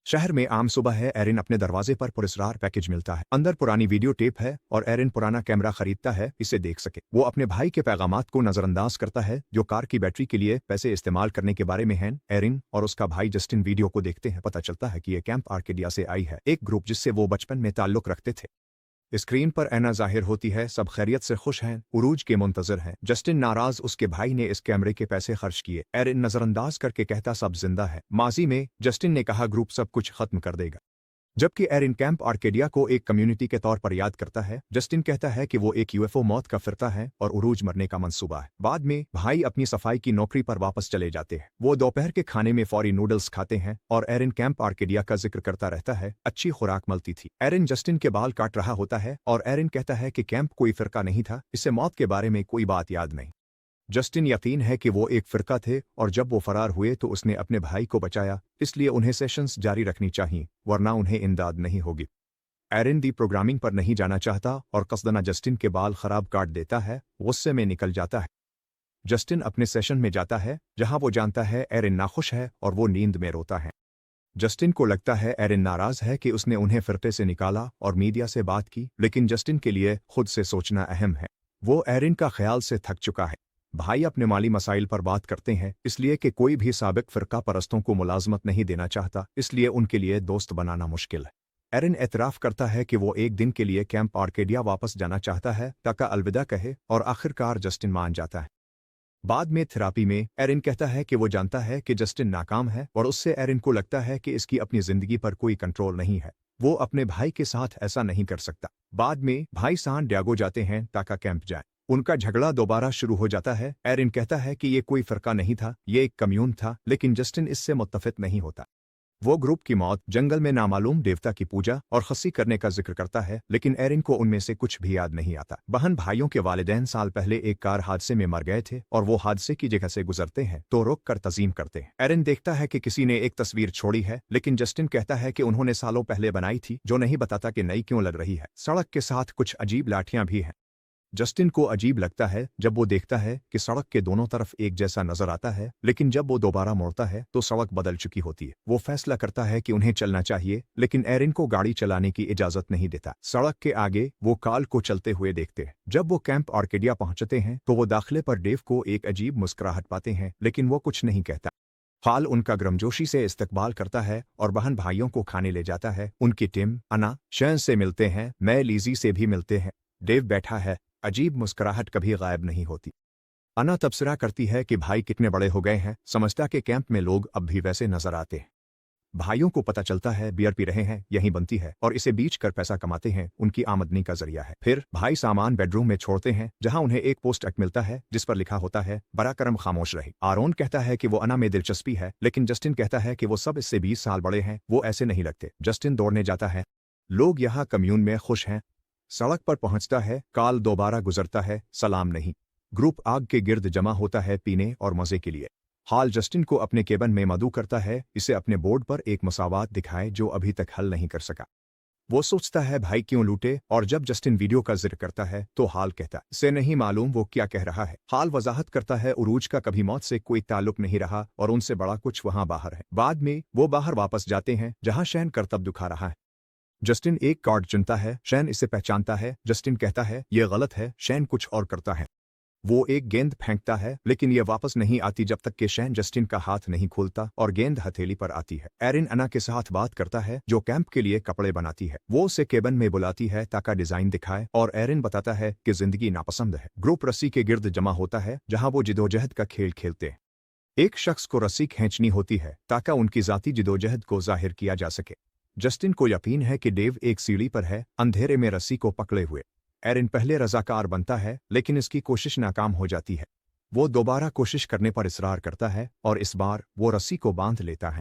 शहर में आम सुबह है। एरिन अपने दरवाजे पर पुरस्कार पैकेज मिलता है। अंदर पुरानी वीडियो टेप है और एरिन पुराना कैमरा खरीदता है इसे देख सके। वो अपने भाई के पैगामात को नजरअंदाज करता है जो कार की बैटरी के लिए पैसे इस्तेमाल करने के बारे में हैं। एरिन और उसका भाई जस्टिन वीडियो को देखते हैं। पता चलता है कि ये कैंप आर्केडिया से आई है, एक ग्रुप जिससे वो बचपन में ताल्लुक रखते थे। स्क्रीन पर ऐना जाहिर होती है, सब खैरियत से खुश हैं, उरूज के मुंतजर हैं। जस्टिन नाराज उसके भाई ने इस कैमरे के पैसे खर्च किए। एरिन नजरअंदाज करके कहता सब जिंदा है। माजी में जस्टिन ने कहा ग्रुप सब कुछ खत्म कर देगा, जबकि एरिन कैंप आर्केडिया को एक कम्युनिटी के तौर पर याद करता है। जस्टिन कहता है कि वो एक यूएफओ मौत का फिरता है और उरूज मरने का मंसूबा है। बाद में भाई अपनी सफाई की नौकरी पर वापस चले जाते हैं। वो दोपहर के खाने में फौरी नूडल्स खाते हैं और एरिन कैंप आर्केडिया का जिक्र करता रहता है, अच्छी खुराक मिलती थी। एरिन जस्टिन के बाल काट रहा होता है और एरिन कहता है कि कैंप कोई फिरका नहीं था, इससे मौत के बारे में कोई बात याद नहीं। जस्टिन यकीन है कि वो एक फिरका थे और जब वो फरार हुए तो उसने अपने भाई को बचाया, इसलिए उन्हें सेशंस जारी रखनी चाहिए वरना उन्हें इमदाद नहीं होगी। एरिन दी प्रोग्रामिंग पर नहीं जाना चाहता और कसदना जस्टिन के बाल खराब काट देता है, गुस्से में निकल जाता है। जस्टिन अपने सेशन में जाता है जहां वो जानता है एरिन नाखुश है और वो नींद में रोता है। जस्टिन को लगता है एरिन नाराज है कि उसने उन्हें फिरके से निकाला और मीडिया से बात की, लेकिन जस्टिन के लिए खुद से सोचना अहम है। वो एरिन का ख्याल से थक चुका है। भाई अपने माली मसाइल पर बात करते हैं, इसलिए कि कोई भी साबिक फिरका परस्तों को मुलाजमत नहीं देना चाहता, इसलिए उनके लिए दोस्त बनाना मुश्किल है। एरिन एतराफ़ करता है कि वो एक दिन के लिए कैंप आर्केडिया वापस जाना चाहता है ताकि अलविदा कहे और आखिरकार जस्टिन मान जाता है। बाद में थेरापी में एरिन कहता है कि वो जानता है कि जस्टिन नाकाम है और उससे एरिन को लगता है कि इसकी अपनी जिंदगी पर कोई कंट्रोल नहीं है। वो अपने भाई के साथ ऐसा नहीं कर सकता। बाद में भाई सान डियागो जाते हैं ताकि कैंप जाए। उनका झगड़ा दोबारा शुरू हो जाता है। एरिन कहता है कि ये कोई फर्का नहीं था, ये एक कम्यून था, लेकिन जस्टिन इससे मुत्तफिक नहीं होता। वो ग्रुप की मौत, जंगल में नामालूम देवता की पूजा और खस्सी करने का जिक्र करता है, लेकिन एरिन को उनमें से कुछ भी याद नहीं आता। बहन भाइयों के वालिदैन साल पहले एक कार हादसे में मर गए थे और वो हादसे की जगह से गुजरते हैं तो रोक कर तज़ीम करते हैं। एरिन देखता है कि किसी ने एक तस्वीर छोड़ी है, लेकिन जस्टिन कहता है कि उन्होंने सालों पहले बनाई थी, जो नहीं बताता कि नई क्यों लग रही है। सड़क के साथ कुछ अजीब लाठियां भी हैं। जस्टिन को अजीब लगता है जब वो देखता है कि सड़क के दोनों तरफ एक जैसा नजर आता है, लेकिन जब वो दोबारा मुड़ता है तो सड़क बदल चुकी होती है। वो फैसला करता है कि उन्हें चलना चाहिए, लेकिन एरिन को गाड़ी चलाने की इजाजत नहीं देता। सड़क के आगे वो काल को चलते हुए देखते हैं। जब वो कैंप आर्केडिया पहुंचते हैं तो वो दाखिले पर डेव को एक अजीब मुस्कुराहट पाते हैं, लेकिन वो कुछ नहीं कहता। हाल उनका गर्मजोशी से इस्तकबाल करता है और बहन भाइयों को खाने ले जाता है। उनकी टिम, अना, शैन से मिलते हैं, मैं लीजी से भी मिलते हैं। डेव बैठा है, अजीब मुस्कुराहट कभी गायब नहीं होती। अना तबसरा करती है कि भाई कितने बड़े हो गए हैं, समझता कि कैंप में लोग अब भी वैसे नजर आते हैं। भाइयों को पता चलता है बियर पी रहे हैं, यहीं बनती है और इसे बेच कर पैसा कमाते हैं, उनकी आमदनी का जरिया है। फिर भाई सामान बेडरूम में छोड़ते हैं जहां उन्हें एक पोस्टर मिलता है जिस पर लिखा होता है, बड़ा करम खामोश रहे। आरोन कहता है कि वो अना में दिलचस्पी है, लेकिन जस्टिन कहता है कि वो सब इससे 20 साल बड़े हैं, वो ऐसे नहीं लगते। जस्टिन दौड़ने जाता है। लोग यहाँ कम्यून में खुश हैं। सड़क पर पहुंचता है, काल दोबारा गुजरता है, सलाम नहीं। ग्रुप आग के गिर्द जमा होता है पीने और मजे के लिए। हाल जस्टिन को अपने केबिन में मदऊ करता है, इसे अपने बोर्ड पर एक मसावात दिखाए जो अभी तक हल नहीं कर सका। वो सोचता है भाई क्यों लूटे, और जब जस्टिन वीडियो का जिक्र करता है तो हाल कहता से नहीं मालूम वो क्या कह रहा है। हाल वजाहत करता है उरूज का कभी मौत से कोई ताल्लुक नहीं रहा और उनसे बड़ा कुछ वहां बाहर है। बाद में वो बाहर वापस जाते हैं जहां शैन करतब दुखा रहा है। जस्टिन एक कार्ड चुनता है, शैन इसे पहचानता है। जस्टिन कहता है यह गलत है, शैन कुछ और करता है। वो एक गेंद फेंकता है, लेकिन यह वापस नहीं आती जब तक कि शैन जस्टिन का हाथ नहीं खोलता और गेंद हथेली पर आती है। एरिन अना के साथ बात करता है जो कैंप के लिए कपड़े बनाती है। वो उसे केबिन में बुलाती है ताकि डिजाइन दिखाए और एरिन बताता है कि जिंदगी नापसंद है। ग्रुप रस्सी के गिर्द जमा होता है जहां वो जिदोजहद का खेल खेलते हैं। एक शख्स को रस्सी खींचनी होती है ताकि उनकी जाती जिदोजहद को जाहिर किया जा सके। जस्टिन को यकीन है कि डेव एक सीढ़ी पर है, अंधेरे में रस्सी को पकड़े हुए। एरिन पहले रजाकार बनता है, लेकिन इसकी कोशिश नाकाम हो जाती है। वो दोबारा कोशिश करने पर इसरार करता है और इस बार वो रस्सी को बांध लेता है।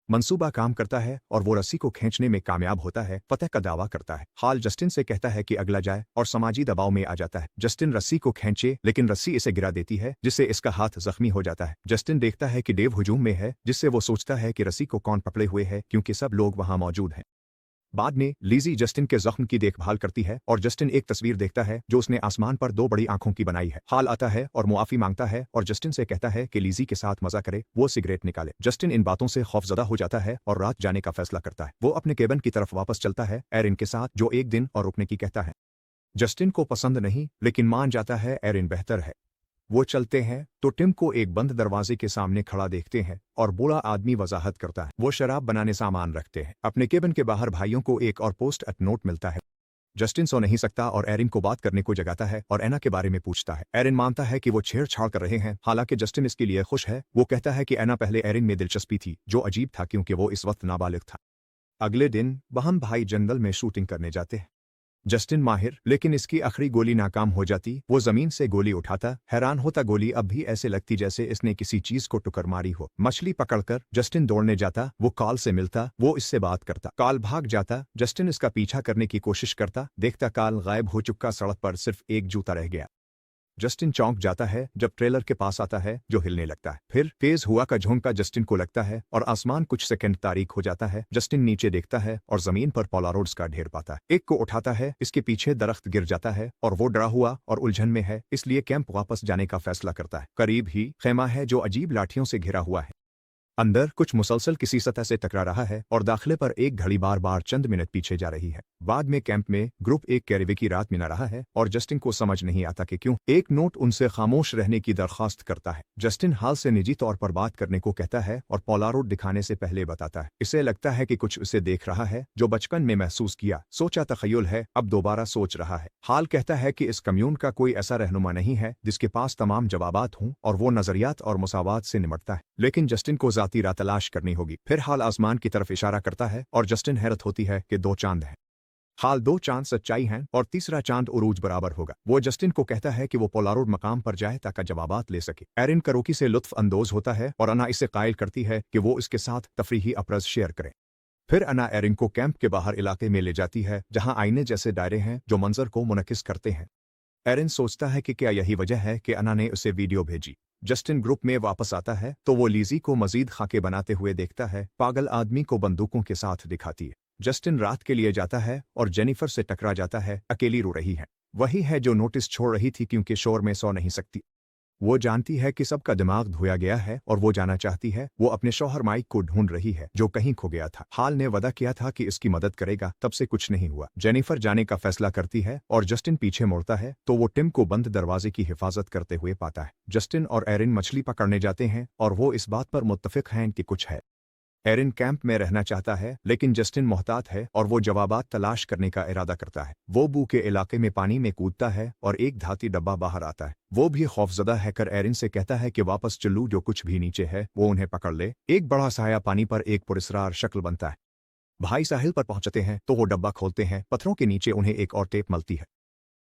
मंसूबा काम करता है और वो रस्सी को खींचने में कामयाब होता है, फतह का दावा करता है। हाल जस्टिन से कहता है कि अगला जाए और समाजी दबाव में आ जाता है। जस्टिन रस्सी को खींचे, लेकिन रस्सी इसे गिरा देती है जिससे इसका हाथ जख्मी हो जाता है। जस्टिन देखता है कि डेव हुजूम में है, जिससे वो सोचता है कि रस्सी को कौन पकड़े हुए है क्योंकि सब लोग वहां मौजूद हैं। बाद में लीजी जस्टिन के जख्म की देखभाल करती है और जस्टिन एक तस्वीर देखता है जो उसने आसमान पर दो बड़ी आंखों की बनाई है। हाल आता है और मुआफी मांगता है और जस्टिन से कहता है कि लीजी के साथ मजा करे, वो सिगरेट निकाले। जस्टिन इन बातों से खौफजदा हो जाता है और रात जाने का फैसला करता है। वो अपने केबिन की तरफ वापस चलता है एरिन के साथ, जो एक दिन और रुकने की कहता है। जस्टिन को पसंद नहीं लेकिन मान जाता है एरिन बेहतर है। वो चलते हैं तो टिम को एक बंद दरवाजे के सामने खड़ा देखते हैं और बूढ़ा आदमी वजाहत करता है वो शराब बनाने सामान रखते हैं। अपने केबिन के बाहर भाइयों को एक और पोस्ट अट नोट मिलता है। जस्टिन सो नहीं सकता और एरिन को बात करने को जगाता है और एना के बारे में पूछता है। एरिन मानता है कि वो छेड़छाड़ कर रहे हैं, हालांकि जस्टिन इसके लिए खुश है। वो कहता है कि एना पहले एरिन में दिलचस्पी थी, जो अजीब था क्योंकि वो इस वक्त नाबालिग था। अगले दिन बहन भाई जंगल में शूटिंग करने जाते हैं। जस्टिन माहिर, लेकिन इसकी आखिरी गोली नाकाम हो जाती। वो जमीन से गोली उठाता, हैरान होता गोली अब भी ऐसे लगती जैसे इसने किसी चीज को टुकर मारी हो। मछली पकड़कर जस्टिन दौड़ने जाता, वो काल से मिलता, वो इससे बात करता। काल भाग जाता, जस्टिन इसका पीछा करने की कोशिश करता, देखता काल गायब हो चुका, सड़क पर सिर्फ एक जूता रह गया। जस्टिन चौंक जाता है जब ट्रेलर के पास आता है जो हिलने लगता है। फिर तेज हुआ का झोंका जस्टिन को लगता है और आसमान कुछ सेकंड तारीक हो जाता है। जस्टिन नीचे देखता है और जमीन पर पोलारोड्स का ढेर पाता है। एक को उठाता है, इसके पीछे दरख्त गिर जाता है और वो डरा हुआ और उलझन में है, इसलिए कैंप वापस जाने का फैसला करता है। करीब ही खेमा है जो अजीब लाठियों से घिरा हुआ है। अंदर कुछ मुसलसल किसी सतह से टकरा रहा है और दाखिले पर एक घड़ी बार बार चंद मिनट पीछे जा रही है। बाद में कैंप में ग्रुप एक कैरेवे की रात मिला रहा है और जस्टिन को समझ नहीं आता कि क्यों। एक नोट उनसे खामोश रहने की दरख्वास्त करता है। जस्टिन हाल से निजी तौर पर बात करने को कहता है और पोलारोड दिखाने से पहले बताता है। इसे लगता है कि कुछ उसे देख रहा है जो बचपन में महसूस किया, सोचा तखय्युल है, अब दोबारा सोच रहा है। हाल कहता है कि इस कम्यून का कोई ऐसा रहनुमा नहीं है जिसके पास तमाम जवाबात हों और वो नजरियात और मुसावात से निमटता है, लेकिन जस्टिन को जाती राह तलाश करनी होगी। फिर हाल आसमान की तरफ इशारा करता है और जस्टिन हैरत होती है कि दो चांद हैं। हाल दो चांद सच्चाई हैं और तीसरा चांद उरूज बराबर होगा। वो जस्टिन को कहता है कि वो पोलारोड मकाम पर जाए ताकि जवाबात ले सके। एरिन करोकी से लुत्फ अंदोज होता है और अना इसे कायल करती है कि वो इसके साथ तफरीही अप्रज शेयर करे। फिर अना एरिन को कैंप के बाहर इलाके में ले जाती है जहां आईने जैसे दायरे हैं जो मंजर को मुनकिस करते हैं। एरिन सोचता है कि क्या यही वजह है कि अना ने उसे वीडियो भेजी। जस्टिन ग्रुप में वापस आता है तो वो लीजी को मजीद खाके बनाते हुए देखता है। पागल आदमी को बंदूकों के साथ दिखाती है। जस्टिन रात के लिए जाता है और जेनिफर से टकरा जाता है, अकेली रो रही है। वही है जो नोटिस छोड़ रही थी क्योंकि शोर में सो नहीं सकती। वो जानती है कि सबका दिमाग धोया गया है और वो जाना चाहती है। वो अपने शौहर माइक को ढूंढ रही है जो कहीं खो गया था। हाल ने वादा किया था कि इसकी मदद करेगा, तब से कुछ नहीं हुआ। जेनिफर जाने का फैसला करती है और जस्टिन पीछे मुड़ता है तो वो टिम को बंद दरवाजे की हिफाजत करते हुए पाता है। जस्टिन और एरिन मछली पकड़ने जाते हैं और वो इस बात पर मुत्तफिक हैं कि कुछ है। एरिन कैंप में रहना चाहता है लेकिन जस्टिन मोहतात है और वो जवाबात तलाश करने का इरादा करता है। वो बू के इलाके में पानी में कूदता है और एक धाती डब्बा बाहर आता है। वो भी खौफजदा है कर एरिन से कहता है कि वापस चलू, जो कुछ भी नीचे है वो उन्हें पकड़ ले। एक बड़ा साया पानी पर एक पुरस्रार शक्ल बनता है। भाई साहिल पर पहुंचते हैं तो वो डब्बा खोलते हैं, पत्थरों के नीचे उन्हें एक और टेप मिलती है।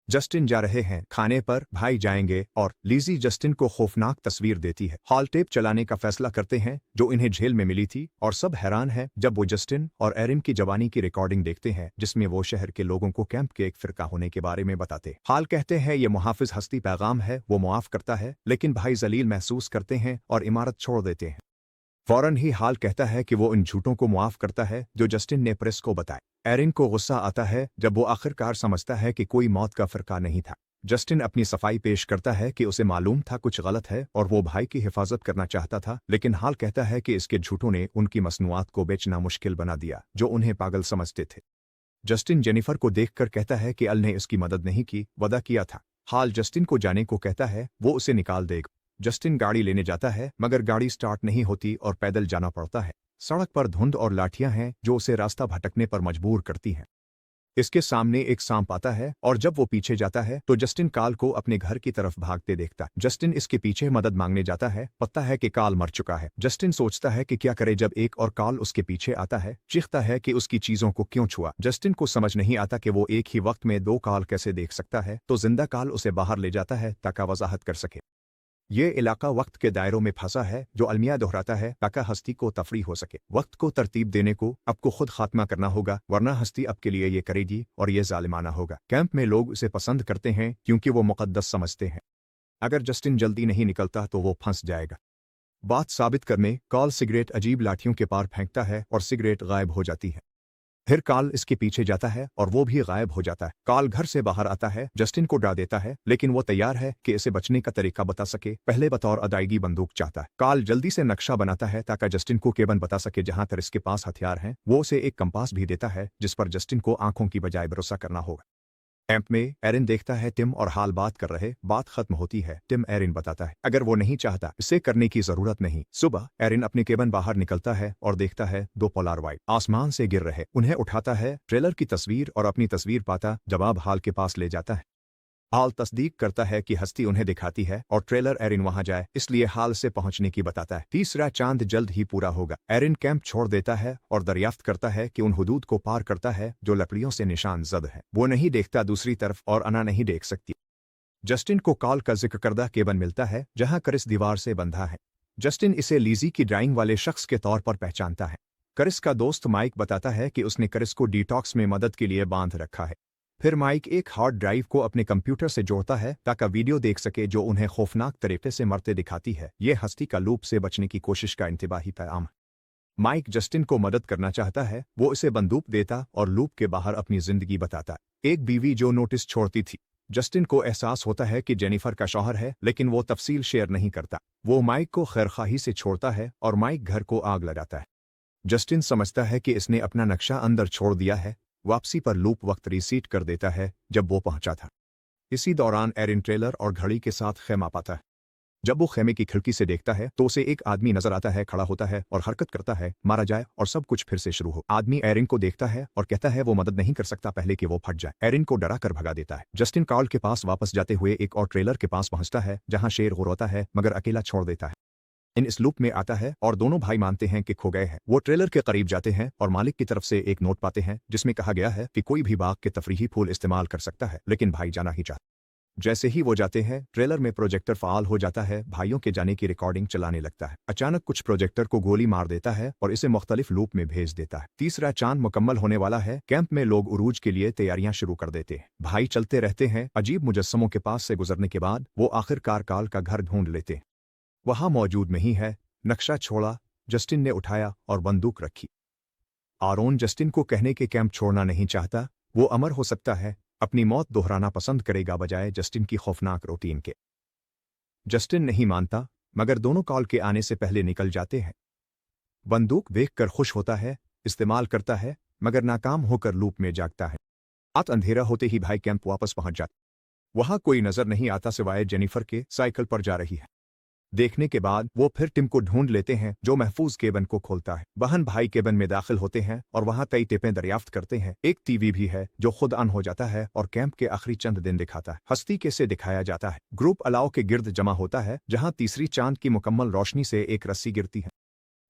जस्टिन जा रहे हैं खाने पर, भाई जाएंगे और लीजी जस्टिन को खौफनाक तस्वीर देती है। हॉल टेप चलाने का फैसला करते हैं जो इन्हें जेल में मिली थी और सब हैरान है जब वो जस्टिन और एरिन की जवानी की रिकॉर्डिंग देखते हैं जिसमें वो शहर के लोगों को कैंप के एक फिरका होने के बारे में बताते। हाल कहते हैं ये मुहाफिज हस्ती पैगाम है। वो मुआफ करता है लेकिन भाई जलील महसूस करते हैं और इमारत छोड़ देते हैं। फौरन ही हाल कहता है कि वो इन झूठों को मुआफ करता है जो जस्टिन ने प्रेस को बताए। एरिन को गुस्सा आता है जब वो आखिरकार समझता है कि कोई मौत का फिरका नहीं था। जस्टिन अपनी सफाई पेश करता है कि उसे मालूम था कुछ गलत है और वो भाई की हिफाजत करना चाहता था, लेकिन हाल कहता है कि इसके झूठों ने उनकी मसनूआत को बेचना मुश्किल बना दिया जो उन्हें पागल समझते थे। जस्टिन जेनिफर को देखकर कहता है कि अल ने इसकी मदद नहीं की, वादा किया था। हाल जस्टिन को जाने को कहता है, वो उसे निकाल देगा। जस्टिन गाड़ी लेने जाता है मगर गाड़ी स्टार्ट नहीं होती और पैदल जाना पड़ता है। सड़क पर धुंध और लाठियां हैं जो उसे रास्ता भटकने पर मजबूर करती हैं। इसके सामने एक सांप आता है और जब वो पीछे जाता है तो जस्टिन काल को अपने घर की तरफ भागते देखता। जस्टिन इसके पीछे मदद मांगने जाता है, पता है कि काल मर चुका है। जस्टिन सोचता है कि क्या करे जब एक और काल उसके पीछे आता है, चीखता है कि उसकी चीजों को क्यों छुआ। जस्टिन को समझ नहीं आता कि वो एक ही वक्त में दो काल कैसे देख सकता है, तो जिंदा काल उसे बाहर ले जाता है ताकि वजाहत कर सके। ये इलाका वक्त के दायरों में फंसा है जो अलमिया दोहराता है ताकि हस्ती को तफरी हो सके। वक्त को तरतीब देने को अब को खुद खात्मा करना होगा, वरना हस्ती अब के लिए ये करेगी और ये जालिमाना होगा। कैंप में लोग उसे पसंद करते हैं क्योंकि वो मुकद्दस समझते हैं। अगर जस्टिन जल्दी नहीं निकलता तो वो फंस जाएगा। बात साबित करने कॉल सिगरेट अजीब लाठियों के पार फेंकता है और सिगरेट गायब हो जाती है। फिर कार्ल इसके पीछे जाता है और वो भी गायब हो जाता है। कार्ल घर से बाहर आता है, जस्टिन को डरा देता है, लेकिन वो तैयार है कि इसे बचने का तरीका बता सके। पहले बतौर अदायगी बंदूक चाहता है। कार्ल जल्दी से नक्शा बनाता है ताकि जस्टिन को केबन बता सके जहां तक इसके पास हथियार हैं। वो उसे एक कंपास भी देता है जिस पर जस्टिन को आंखों की बजाय भरोसा करना होगा। कैंप में एरिन देखता है टिम और हाल बात कर रहे। बात खत्म होती है। टिम एरिन बताता है अगर वो नहीं चाहता इसे करने की जरूरत नहीं। सुबह एरिन अपने केबन बाहर निकलता है और देखता है दो पोलार वाइट आसमान से गिर रहे। उन्हें उठाता है, ट्रेलर की तस्वीर और अपनी तस्वीर पाता जवाब हाल के पास ले जाता है। हाल तस्दीक करता है कि हस्ती उन्हें दिखाती है और ट्रेलर एरिन वहां जाए इसलिए हाल से पहुंचने की बताता है। तीसरा चांद जल्द ही पूरा होगा। एरिन कैंप छोड़ देता है और दरियाफ्त करता है कि उन हुदूद को पार करता है जो लकड़ियों से निशान जद है। वो नहीं देखता दूसरी तरफ और अना नहीं देख सकती। जस्टिन को कॉल का जिक्र करदा केबन मिलता है जहां करिस दीवार से बंधा है। जस्टिन इसे लीजी की ड्राइंग वाले शख्स के तौर पर पहचानता है। करिस का दोस्त माइक बताता है कि उसने करिस को डिटॉक्स में मदद के लिए बांध रखा है। फिर माइक एक हार्ड ड्राइव को अपने कंप्यूटर से जोड़ता है ताकि वीडियो देख सके जो उन्हें खौफनाक तरीके से मरते दिखाती है। यह हस्ती का लूप से बचने की कोशिश का इंतबाही पैगाम है। माइक जस्टिन को मदद करना चाहता है। वो इसे बंदूक देता और लूप के बाहर अपनी जिंदगी बताता। एक बीवी जो नोटिस छोड़ती थी। जस्टिन को एहसास होता है कि जेनिफर का शौहर है, लेकिन वो तफसील शेयर नहीं करता। वो माइक को खैरखाही से छोड़ता है और माइक घर को आग लगाता है। जस्टिन समझता है कि इसने अपना नक्शा अंदर छोड़ दिया है। वापसी पर लूप वक्त रीसीट कर देता है जब वो पहुंचा था। इसी दौरान एरिन ट्रेलर और घड़ी के साथ खेमा पाता है। जब वो खेमे की खिड़की से देखता है तो उसे एक आदमी नजर आता है, खड़ा होता है और हरकत करता है, मारा जाए और सब कुछ फिर से शुरू हो। आदमी एरिन को देखता है और कहता है वो मदद नहीं कर सकता पहले कि वो फट जाए। एरिन को डरा कर भगा देता है। जस्टिन कार्ल के पास वापस जाते हुए एक और ट्रेलर के पास पहुंचता है जहां शेर गुर्राता है मगर अकेला छोड़ देता है। इस लूप में आता है और दोनों भाई मानते हैं कि खो गए हैं। वो ट्रेलर के करीब जाते हैं और मालिक की तरफ से एक नोट पाते हैं जिसमें कहा गया है कि कोई भी बाग के तफरीही फूल इस्तेमाल कर सकता है, लेकिन भाई जाना ही चाहता। जैसे ही वो जाते हैं ट्रेलर में प्रोजेक्टर फाल हो जाता है। भाइयों के जाने की रिकॉर्डिंग चलाने लगता है। अचानक कुछ प्रोजेक्टर को गोली मार देता है और इसे मुख्तलिफ लूप में भेज देता है। तीसरा चांद मुकम्मल होने वाला है। कैंप में लोग उरूज के लिए तैयारियां शुरू कर देते हैं। भाई चलते रहते हैं। अजीब मुजस्समों के पास से गुजरने के बाद वो आखिरकार कार्ल का घर ढूंढ लेते हैं। वहां मौजूद नहीं है। नक्शा छोड़ा, जस्टिन ने उठाया और बंदूक रखी। आरोन जस्टिन को कहने के कैंप छोड़ना नहीं चाहता। वो अमर हो सकता है, अपनी मौत दोहराना पसंद करेगा बजाय जस्टिन की खौफनाक रूटीन के। जस्टिन नहीं मानता, मगर दोनों कॉल के आने से पहले निकल जाते हैं। बंदूक देखकर खुश होता है, इस्तेमाल करता है, मगर नाकाम होकर लूप में जागता है। रात अंधेरा होते ही भाई कैंप वापस पहुंच जाता। वहां कोई नजर नहीं आता सिवाय जेनिफर के साइकिल पर जा रही है। देखने के बाद वो फिर टिम को ढूंढ लेते हैं जो महफूज केबन को खोलता है। बहन भाई केबन में दाखिल होते हैं और वहां कई टिपें दरियाफ्त करते हैं। एक टीवी भी है जो खुद ऑन हो जाता है और कैंप के आखिरी चंद दिन दिखाता है। हस्ती कैसे दिखाया जाता है। ग्रुप अलाव के गिर्द जमा होता है जहां तीसरी चांद की मुकम्मल रोशनी से एक रस्सी गिरती है।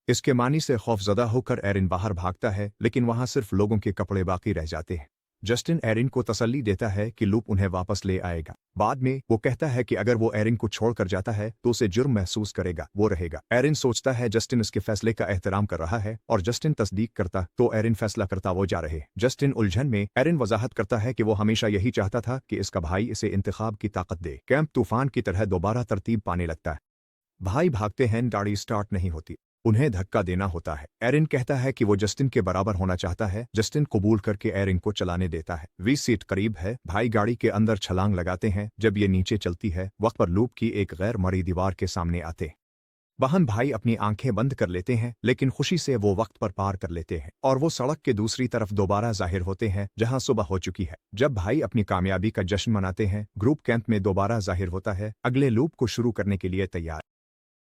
इसके मानी से खौफजदा होकर एरिन बाहर भागता है, लेकिन वहां सिर्फ लोगों के कपड़े बाकी रह जाते हैं। जस्टिन एरिन को तसल्ली देता है कि लूप उन्हें वापस ले आएगा। बाद में वो कहता है कि अगर वो एरिन को छोड़कर जाता है तो उसे जुर्म महसूस करेगा, वो रहेगा। एरिन सोचता है जस्टिन इसके फैसले का एहतराम कर रहा है और जस्टिन तस्दीक करता तो एरिन फैसला करता वो जा रहे। जस्टिन उलझन में एरिन वजाहत करता है कि वो हमेशा यही चाहता था कि इसका भाई इसे इंतखाब की ताकत दे। कैंप तूफान की तरह दोबारा तरतीब पाने लगता है। भाई भागते हैं, गाड़ी स्टार्ट नहीं होती। उन्हें धक्का देना होता है। एरिन कहता है कि वो जस्टिन के बराबर होना चाहता है। जस्टिन कबूल करके एरिन को चलाने देता है। वी सीट करीब है। भाई गाड़ी के अंदर छलांग लगाते हैं। जब ये नीचे चलती है वक्त पर लूप की एक गैर मरी दीवार के सामने आते। बहन भाई अपनी आंखें बंद कर लेते हैं, लेकिन खुशी से वो वक्त पर पार कर लेते हैं और वो सड़क के दूसरी तरफ दोबारा जाहिर होते हैं जहां सुबह हो चुकी है। जब भाई अपनी कामयाबी का जश्न मनाते हैं, ग्रुप कैंप में दोबारा जाहिर होता है, अगले लूप को शुरू करने के लिए तैयार।